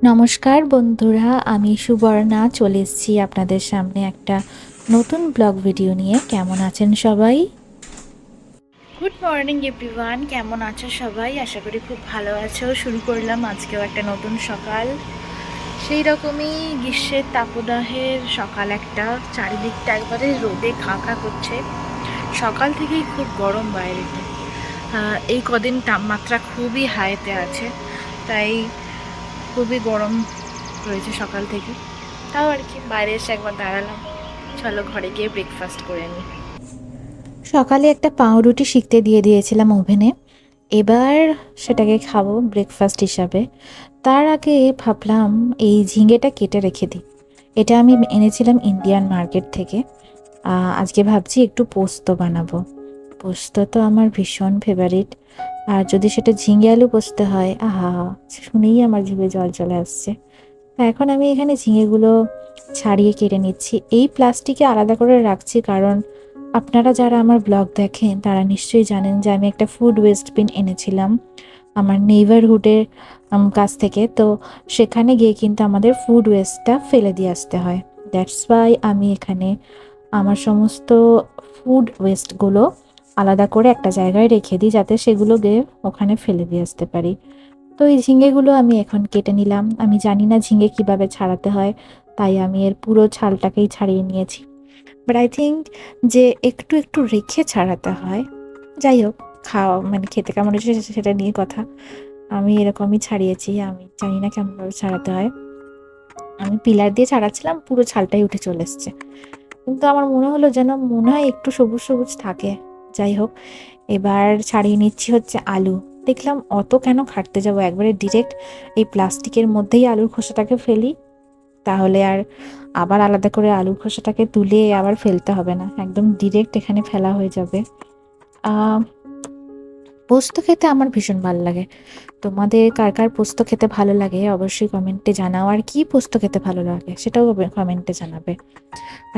নমস্কার বন্ধুরা, আমি সুবর্ণা চলে এসেছি আপনাদের সামনে একটা নতুন ব্লগ ভিডিও নিয়ে। কেমন আছেন সবাই? গুড মর্নিং এভরিওয়ান, কেমন আছো সবাই? আশা করি খুব ভালো আছো। শুরু করলাম আজকেও একটা নতুন সকাল। সেই রকমই গ্রীষ্মের তাপদাহের সকাল একটা, চারিদিকটা একবারে রোদে খাঁ খাঁ করছে। সকাল থেকেই খুব গরম বাইরেতে। এই কদিন তাপমাত্রা খুবই হাইতে আছে, তাই খুবই গরম রয়েছে সকাল থেকে। তাও আর কি বাইরে এসে একবার দাঁড়ালাম, চলো ঘরে গিয়ে ব্রেকফাস্ট করে নিই। সকালে একটা পাউরুটি সিকতে দিয়ে দিয়েছিলাম ওভেনে, এবার সেটাকে খাবো ব্রেকফাস্ট হিসাবে। তার আগে ভাবলাম এই ঝিঙেটা কেটে রেখে দিই। এটা আমি এনেছিলাম ইন্ডিয়ান মার্কেট থেকে। আজকে ভাবছি একটু পোস্ত বানাবো। পোস্ত তো আমার ভীষণ ফেভারিট, আর যদি সেটা ঝিঙে আলু পোস্ত হয়, আহা, শুনেই আমার জিভে জল চলে আসছে। এখন আমি এখানে ঝিঙেগুলো ছাড়িয়ে কেটে নিচ্ছি। এই প্লাস্টিকে আলাদা করে রাখছি কারণ আপনারা যারা আমার ব্লগ দেখেন তারা নিশ্চয়ই জানেন যে আমি একটা ফুড ওয়েস্ট বিন এনেছিলাম আমার নেইবারহুডের কাছ থেকে। তো সেখানে গিয়ে কিন্তু আমাদের ফুড ওয়েস্টটা ফেলে দিয়ে আসতে হয়। দ্যাটস ওয়াই আমি এখানে আমার সমস্ত ফুড ওয়েস্টগুলো আলাদা করে একটা জায়গায় রেখে দিই, যাতে সেগুলো গিয়ে ওখানে ফেলে দিয়ে আসতে পারি। তো এই ঝিঙেগুলো আমি এখন কেটে নিলাম। আমি জানি না ঝিঙে কিভাবে ছাড়াতে হয়, তাই আমি এর পুরো ছালটাকেই ছাড়িয়ে নিয়েছি। বাট আই থিঙ্ক যে একটু একটু রেখে ছাড়াতে হয়। যাই হোক, খাওয়া মানে খেতে কেমন হয়েছে সেটা নিয়ে কথা। আমি এরকমই ছাড়িয়েছি, আমি জানি না কেমনভাবে ছাড়াতে হয়। আমি পিলার দিয়ে ছাড়াচ্ছিলাম, পুরো ছালটাই উঠে চলে এসছে। কিন্তু আমার মনে হলো যেন মনে হয় একটু সবুজ সবুজ থাকে। যাই হোক, এবার ছাড়িয়ে নিচ্ছি হচ্ছে আলু। দেখলাম অত কেন খাটতে যাবো, একবারে ডিরেক্ট এই প্লাস্টিকের মধ্যেই আলুর খোসাটাকে ফেলি, তাহলে আর আবার আলাদা করে আলুর খোসাটাকে তুলে আবার ফেলতে হবে না, একদম ডিরেক্ট এখানে ফেলা হয়ে যাবে। পোস্ত খেতে আমার ভীষণ ভালো লাগে। তোমাদের কার কার পোস্ত খেতে ভালো লাগে অবশ্যই কমেন্টে জানাও, আর কি পোস্ত খেতে ভালো লাগে সেটাও কমেন্টে জানাবে।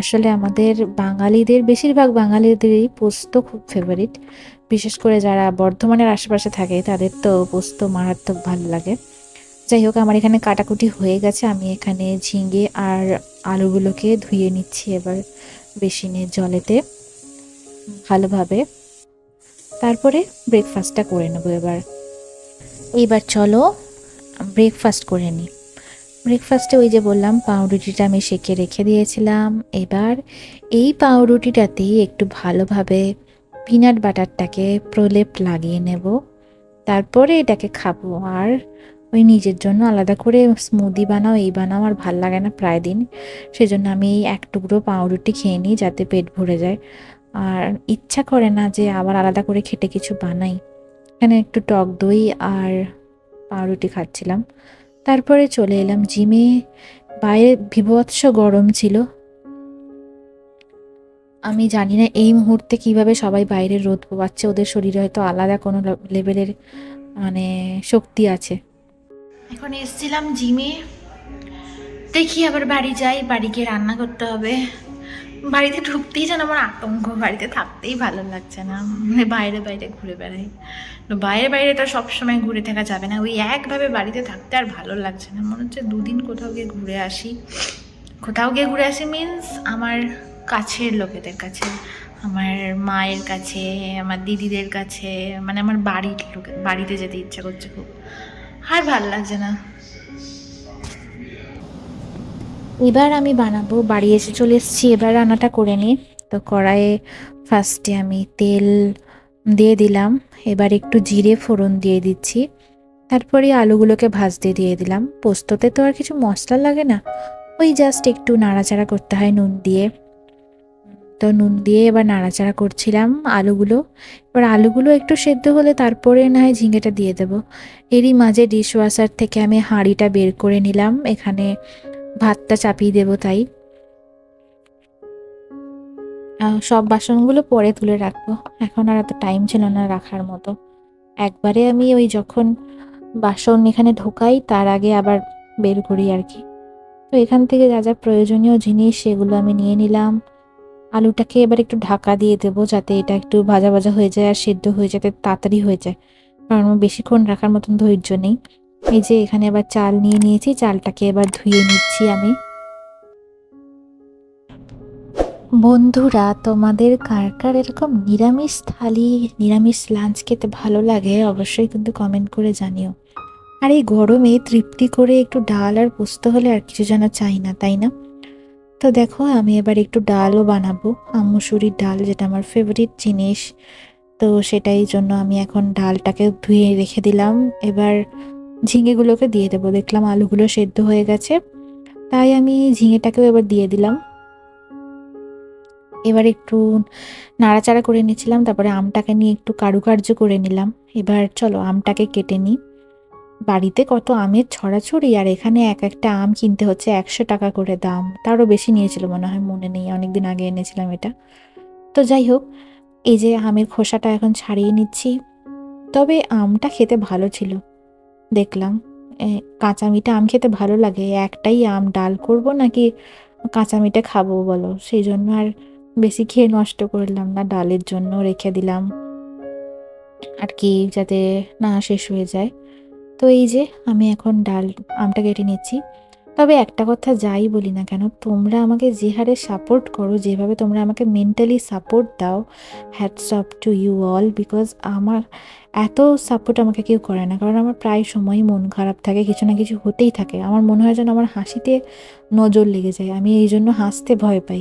আসলে আমাদের বাঙালিদের, বেশিরভাগ বাঙালিদেরই পোস্ত খুব ফেভারিট। বিশেষ করে যারা বর্ধমানের আশেপাশে থাকে তাদের তো পোস্ত মারাত্মক ভালো লাগে। যাই হোক, আমার এখানে কাটাকুটি হয়ে গেছে। আমি এখানে ঝিঙে আর আলুগুলোকে ধুয়ে নিচ্ছি এবার বেসিনের জলেতে ভালোভাবে। তারপরে ব্রেকফাস্টটা করে নেবো। এইবার চলো ব্রেকফাস্ট করে নিই। ব্রেকফাস্টে ওই যে বললাম পাউরুটিটা আমি সেঁকে রেখে দিয়েছিলাম। এবার এই পাউরুটিটাতেই একটু ভালোভাবে পিনাট বাটারটাকে প্রলেপ লাগিয়ে নেব, তারপরে এটাকে খাবো। আর ওই নিজের জন্য আলাদা করে স্মুদি বানাও এই বানাও আর ভাল লাগে না প্রায় দিন, সেজন্য আমি এই এক টুকরো পাউরুটি খেয়ে নিই যাতে পেট ভরে যায়। আর ইচ্ছা করে না যে আবার আলাদা করে খেটে কিছু বানাই। এখানে একটু টক দই আর পাউরুটি খাচ্ছিলাম। তারপরে চলে এলাম জিমে। বাইরে বীভৎস গরম ছিল। আমি জানি না এই মুহূর্তে কিভাবে সবাই বাইরে রোদ পোয়াচ্ছে, ওদের শরীরে হয়তো আলাদা কোনো লেভেলের মানে শক্তি আছে। এখন এসেছিলাম জিমে, দেখি আবার বাড়ি যাই, বাড়ি গিয়ে রান্না করতে হবে। বাড়িতে ঢুকতেই যেন আমার আতঙ্ক, বাড়িতে থাকতেই ভালো লাগছে না, মানে বাইরে বাইরে ঘুরে বেড়াই। বাইরে বাইরে তো সবসময় ঘুরে থাকা যাবে না, ওই একভাবে বাড়িতে থাকতে আর ভালো লাগছে না। মনে হচ্ছে দুদিন কোথাও গিয়ে ঘুরে আসি। কোথাও গিয়ে ঘুরে আসি মিন্স আমার কাছের লোকেদের কাছে, আমার মায়ের কাছে, আমার দিদিদের কাছে, মানে আমার বাড়ির লোকে বাড়িতে যেতে ইচ্ছা করছে খুব, আর ভালো লাগছে না। এবার আমি বানাবো, বাড়ি এসে চলে এসেছি, এবার রান্নাটা করে নিই। তো কড়াইয়ে ফার্স্টে আমি তেল দিয়ে দিলাম, এবার একটু জিরে ফোড়ন দিয়ে দিচ্ছি, তারপরে আলুগুলোকে ভাজতে দিয়ে দিলাম। পোস্ততে তো আর কিছু মশলা লাগে না, ওই জাস্ট একটু নাড়াচাড়া করতে হয় নুন দিয়ে। তো নুন দিয়ে এবার নাড়াচাড়া করছিলাম আলুগুলো। এবার আলুগুলো একটু সেদ্ধ হলে তারপরে না হয় ঝিঙেটা দিয়ে দেবো। এরই মাঝে ডিশওয়াশার থেকে আমি হাঁড়িটা বের করে নিলাম, এখানে ভাতটা চাপিয়ে দেবো। তাই সব বাসনগুলো পরে তুলে রাখবো, এখন আর এত টাইম ছিল না রাখার মতো। একবারে আমি ওই যখন বাসন এখানে ঢোকাই তার আগে আবার বের করি আর কি। তো এখান থেকে যা যা প্রয়োজনীয় জিনিস সেগুলো আমি নিয়ে নিলাম। আলুটাকে এবার একটু ঢাকা দিয়ে দেবো যাতে এটা একটু ভাজা ভাজা হয়ে যায় আর সেদ্ধ হয়ে যাতে তাড়াতাড়ি হয়ে যায়, কারণ আমার বেশিক্ষণ রাখার মতন ধৈর্য নেই। এই যে এখানে আবার চাল নিয়ে নিয়েছি, চালটাকে এবার ধুয়ে নিচ্ছি আমি। বন্ধুরা, তোমাদের কার কার এরকম নিরামিষ থালি, নিরামিষ লাঞ্চ খেতে ভালো লাগে অবশ্যই কিন্তু কমেন্ট করে জানিও। আর এই গরমে তৃপ্তি করে একটু ডাল আর পোস্ত হলে আর কিছু যেন চাই না, তাই না? তো দেখো আমি এবার একটু ডালও বানাবো, মুসুরির ডাল, যেটা আমার ফেভারিট জিনিস। তো সেটাই জন্য আমি এখন ডালটাকে ধুয়ে রেখে দিলাম। এবার ঝিঙেগুলোকে দিয়ে দেবো, দেখলাম আলুগুলো সেদ্ধ হয়ে গেছে, তাই আমি ঝিঙেটাকেও এবার দিয়ে দিলাম। এবার একটু নাড়াচাড়া করে নিয়েছিলাম, তারপরে আমটাকে নিয়ে একটু কারুকার্য করে নিলাম। এবার চলো আমটাকে কেটে নিই। বাড়িতে কত আমের ছড়াছড়ি, আর এখানে এক একটা আম কিনতে হচ্ছে 100 টাকা করে দাম, তারও বেশি নিয়েছিল মনে হয়, মনে নেই, অনেকদিন আগে এনেছিলাম এটা। তো যাই হোক, এই যে আমের খোসাটা এখন ছাড়িয়ে নিচ্ছি। তবে আমটা খেতে ভালো ছিল দেখলাম। কাঁচা মিঠা আম খেতে ভালো লাগে, একটাই আম ডাল করব নাকি কাঁচা মিঠে খাবো বলো, সেই জন্য আর বেশি খেয়ে নষ্ট করলাম না, ডালের জন্য রেখে দিলাম আর কি, যাতে না শেষ হয়ে যায়। তো এই যে আমি এখন আমটা কেটে নিচ্ছি। তবে একটা কথা যাই বলি না কেন, তোমরা আমাকে যে হারে সাপোর্ট করো, যেভাবে তোমরা আমাকে মেন্টালি সাপোর্ট দাও, hats off to you all, because আমার এত সাপোর্ট আমাকে কেউ করে না। কারণ আমার প্রায় সময়ই মন খারাপ থাকে, কিছু না কিছু হতেই থাকে, আমার মনে হয় যেন আমার হাসিতে নজর লেগে যায়, আমি এই জন্য হাসতে ভয় পাই।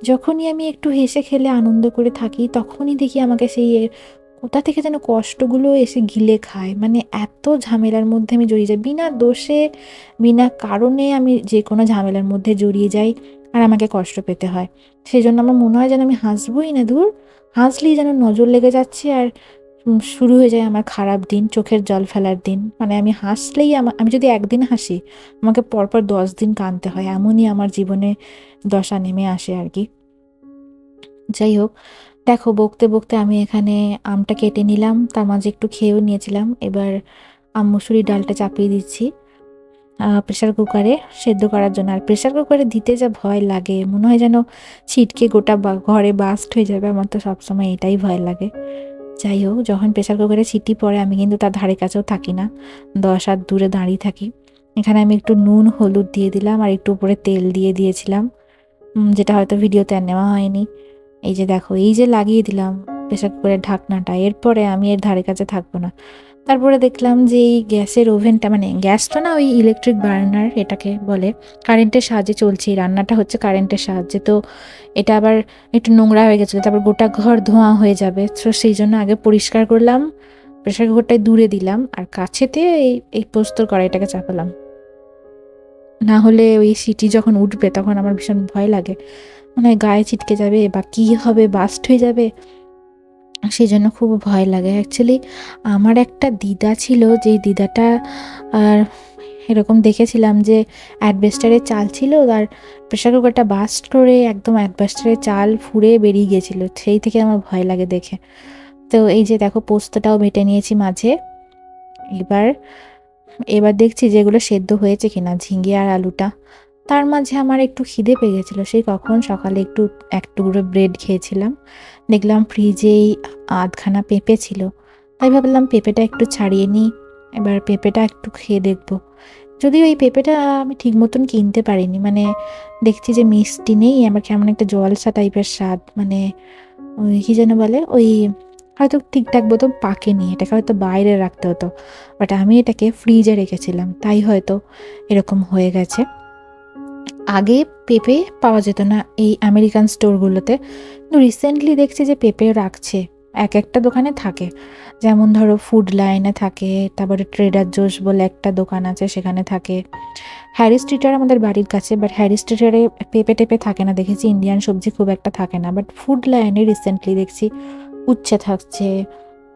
যখনই আমি একটু হেসে খেলে আনন্দ করে থাকি, তখনই দেখি আমাকে সেই কোথা থেকে যেন কষ্টগুলো এসে গিলে খায়। মানে এত ঝামেলার মধ্যে আমি জড়িয়ে যাই, বিনা দোষে বিনা কারণে আমি যে কোনো ঝামেলার মধ্যে জড়িয়ে যাই, আর আমাকে কষ্ট পেতে হয়। সেই জন্য আমার মনে হয় যেন আমি হাসবই না, দূর, হাসলেই যেন নজর লেগে যাচ্ছে, আর শুরু হয়ে যায় আমার খারাপ দিন, চোখের জল ফেলার দিন। মানে আমি হাসলেই আমি যদি একদিন হাসি, আমাকে পরপর 10 দিন কাঁদতে হয়, এমনই আমার জীবনে দশা নেমে আসে আর কি। যাই হোক, দেখো বকতে বকতে আমি এখানে আমটা কেটে নিলাম, তার মাঝে একটু খেয়েও নিয়েছিলাম। এবার মুসুরির ডালটা চাপিয়ে দিচ্ছি প্রেশার কুকারে সেদ্ধ করার জন্য। আর প্রেশার কুকারে দিতে যা ভয় লাগে, মনে হয় যেন ছিটকে গোটা ঘরে বাস্ট হয়ে যাবে, আমার তো সবসময় এটাই ভয় লাগে। যাই হোক, যখন প্রেশার কুকারে সিটি পড়ে আমি কিন্তু তার ধারে কাছেও থাকি না, 10 হাত দূরে দাঁড়িয়ে থাকি। এখানে আমি একটু নুন হলুদ দিয়ে দিলাম, আর একটু উপরে তেল দিয়ে দিয়েছিলাম, যেটা হয়তো ভিডিওতে আর নেওয়া হয়নি। এই যে দেখো, এই যে লাগিয়ে দিলাম প্রেশার কুকারের ঢাকনাটা, এরপরে আমি এর ধারে কাছে থাকবো না। তারপরে দেখলাম যে এই গ্যাসের ওভেনটা, মানে গ্যাস তো না, ওই ইলেকট্রিক বার্নার এটাকে বলে, কারেন্টের সাহায্যে চলছে, এই রান্নাটা হচ্ছে কারেন্টের সাহায্যে। তো এটা আবার একটু নোংরা হয়ে গেছিলো, তারপর গোটা ঘর ধোঁয়া হয়ে যাবে, তো সেই জন্য আগে পরিষ্কার করলাম, প্রেশার কুকারটায় দূরে দিলাম, আর কাছেতে এই পোস্তর কড়াইটাকে চাপালাম। না হলে ওই সিটি যখন উঠবে তখন আমার ভীষণ ভয় লাগে, মনে হয় গায়ে ছিটকে যাবে বা কী হবে, বাস্ট হয়ে যাবে, সেই জন্য খুব ভয় লাগে। অ্যাকচুয়ালি আমার একটা দিদা ছিল, যেই দিদাটা আর এরকম দেখেছিলাম যে অ্যাডভেস্টারের চাল ছিল, আর প্রেশার কুকারটা বাস্ট করে একদম অ্যাডভেস্টারের চাল ফুঁড়ে বেরিয়ে গেছিলো, সেই থেকে আমার ভয় লাগে দেখে। তো এই যে দেখো, পোস্তটাও বেটে নিয়েছি মাঝে। এবার এবার দেখছি যেগুলো সেদ্ধ হয়েছে কিনা, ঝিঙে আর আলুটা। তার মাঝে আমার একটু খিদে পেয়ে গেছিলো, সেই কখন সকালে একটু এক টুকরো ব্রেড খেয়েছিলাম, দেখলাম ফ্রিজেই আধখানা পেঁপে ছিল, তাই ভাবলাম পেঁপেটা একটু ছাড়িয়ে নিই, এবার পেঁপেটা একটু খেয়ে দেখবো। যদিও এই পেঁপেটা আমি ঠিক মতন কিনতে পারিনি, মানে দেখছি যে মিষ্টি নেই, আমার কেমন একটা জলসা টাইপের স্বাদ, মানে ওই কী যেন বলে, ওই হয়তো ঠিকঠাক মতো পাকেনি, এটাকে হয়তো বাইরে রাখতে হতো, বাট আমি এটাকে ফ্রিজে রেখেছিলাম, তাই হয়তো এরকম হয়ে গেছে। আগে পেঁপে পাওয়া যেত না এই আমেরিকান স্টোরগুলোতে, কিন্তু রিসেন্টলি দেখছি যে পেঁপে রাখছে, এক একটা দোকানে থাকে, যেমন ধরো ফুড লাইনে থাকে, তারপরে ট্রেডার জোস বলে একটা দোকান আছে সেখানে থাকে, হ্যারি স্ট্রিটার আমাদের বাড়ির কাছে, বাট হ্যারি স্ট্রিটারে পেঁপে টেপে থাকে না, দেখেছি ইন্ডিয়ান সবজি খুব একটা থাকে না, বাট ফুড লাইনে রিসেন্টলি দেখছি উচ্ছে থাকছে,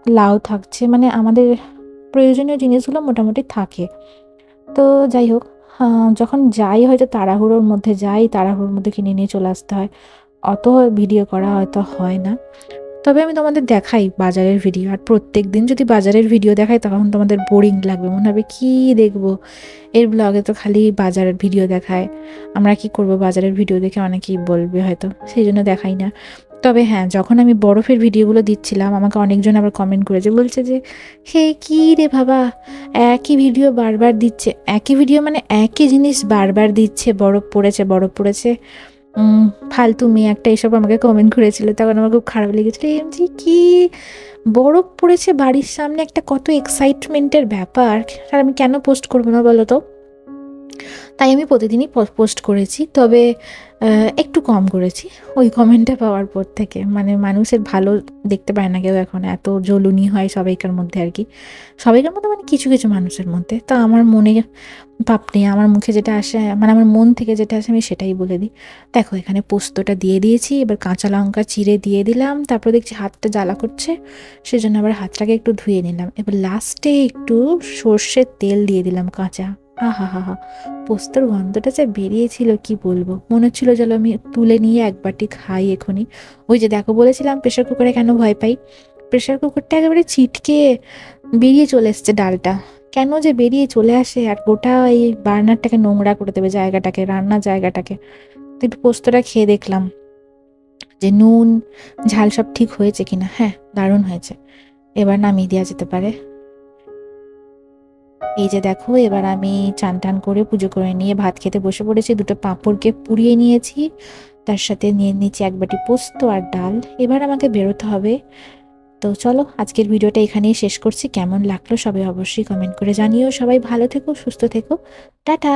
লাউ থাকছে, মানে আমাদের প্রয়োজনীয় জিনিসগুলো মোটামুটি থাকে। তো যাই হোক, যখন যাই হয়তো তাড়াহুড়োর মধ্যে যাই, তাড়াহুড়োর মধ্যে কিনে নিয়ে চলে আসতে হয়, অত ভিডিও করা হয়তো হয় না। তবে আমি তোমাদের দেখাই বাজারের ভিডিও, আর প্রত্যেক দিন যদি বাজারের ভিডিও দেখাই তখন তোমাদের বোরিং লাগবে, মনে হবে কী দেখবো, এর ব্লগে তো খালি বাজারের ভিডিও দেখায়, আমরা কি করব বাজারের ভিডিও দেখে, অনেকেই বলবে হয়তো, সেই জন্য দেখাই না। তবে হ্যাঁ, যখন আমি বরফের ভিডিওগুলো দিচ্ছিলাম আমাকে অনেকজন আবার কমেন্ট করেছে, বলছে যে হে কী রে বাবা, একই ভিডিও বারবার দিচ্ছে, একই ভিডিও মানে একই জিনিস বারবার দিচ্ছে, বরফ পড়েছে বরফ পড়েছে, ফালতু মেয়ে একটা এসব আমাকে কমেন্ট করেছিল। তখন আমার খুব খারাপ লেগেছিলো, এমজি কি বরফ পড়েছে বাড়ির সামনে, একটা কত এক্সাইটমেন্টের ব্যাপার, আর আমি কেন পোস্ট করবো না বলো তো? তাই আমি প্রতিদিনই পোস্ট করেছি, তবে একটু কম করেছি ওই কমেন্টটা পাওয়ার পর থেকে। মানে মানুষের ভালো দেখতে পায় না কেউ এখন, এত জ্বলুনি হয় সবাইকার মধ্যে আর কি, সবাইকার মধ্যে মানে কিছু কিছু মানুষের মধ্যে। তা আমার মনে পাপ নেই, আমার মুখে যেটা আসে মানে আমার মন থেকে যেটা আসে আমি সেটাই বলে দিই। দেখো এখানে পোস্তটা দিয়ে দিয়েছি, এবার কাঁচা লঙ্কা চিড়ে দিয়ে দিলাম, তারপরে দেখছি হাতটা জ্বালা করছে, সেজন্য আবার হাতটাকে একটু ধুয়ে নিলাম। এবার লাস্টে একটু সর্ষের তেল দিয়ে দিলাম কাঁচা। আহা হা হা, পোস্তর গন্ধটা যা বেরিয়েছিল কি বলবো, মনে হচ্ছিল যেন আমি তুলে নিয়ে এক বাটি খাই এখনই। ওই যে দেখো বলেছিলাম প্রেশার কুকারে কেন ভয় পাই, প্রেশার কুকারটা একেবারে ছিটকে বেরিয়ে চলে এসছে ডালটা, কেন যে বেরিয়ে চলে আসে, আর গোটা এই বার্নারটাকে নোংরা করে দেবে, জায়গাটাকে, রান্নার জায়গাটাকে। তো একটু পোস্তটা খেয়ে দেখলাম যে নুন ঝাল সব ঠিক হয়েছে কিনা। হ্যাঁ, দারুণ হয়েছে, এবার নামিয়ে দেওয়া যেতে পারে। এই যে দেখো এবার আমি চান টান করে পুজো করে নিয়ে ভাত খেতে বসে পড়েছি, দুটো পাঁপড়কে পুড়িয়ে নিয়েছি, তার সাথে নিয়ে নিচ্ছি এক বাটি পোস্ত আর ডাল। এবার আমাকে বেরোতে হবে। তো চলো আজকের ভিডিওটা এখানেই শেষ করছি, কেমন লাগলো সবাই অবশ্যই কমেন্ট করে জানিও। সবাই ভালো থেকো, সুস্থ থেকো, টাটা।